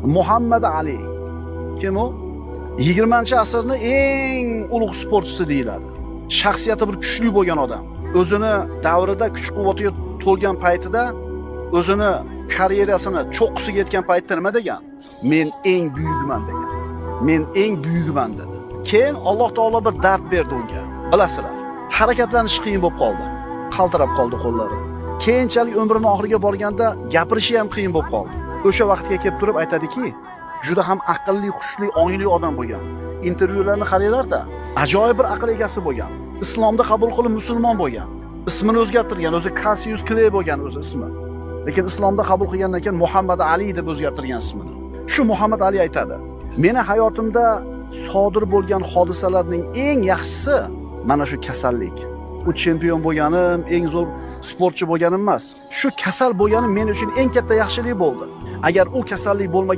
Muhammad Ali. Kim u? 20-asrning eng ulug' sportchisi deyiladi. Shaxsiyati bir kuchli bo'lgan odam. O'zini davrida kuch-quvvatiga to'lgan paytida o'zini karyerasini cho'qqisiga yetgan paytda nima degan? Men eng buyukman degan. Men eng buyukman dedi. Keyin Alloh taolo bir dard berdi unga. Bilasizlar, harakatlanish qiyin bo'lib qoldi. Qaltirab qoldi qo'llari. Keyinchalik umrining oxiriga borganda gapirishi ham qiyin bo'lib qoldi. O'sha vaqtga kelib turib aytadiki, juda ham aqlli, xushli, ongli odam bo'lgan. Intervyularni qaranglar-da, ajoyib bir aql egasi bo'lgan. Islomda qabul qilib musulmon bo'lgan. Ismini o'zgartirgan, o'zi Cassius Clay bo'lgan o'zi ismi. Lekin islomda qabul qilgandan keyin Muhammad Ali deb o'zgartirgan ismini. Shu Muhammad Ali aytadi: "Meni hayotimda sodir bo'lgan hodisalarning eng yaxshisi mana shu kasallik. U chempion bo'lganim, eng zo'r sportchi bo'lganim emas. Shu kasal bo'lganim men uchun eng katta yaxshilik bo'ldi. Agar u kasallik bo'lmagan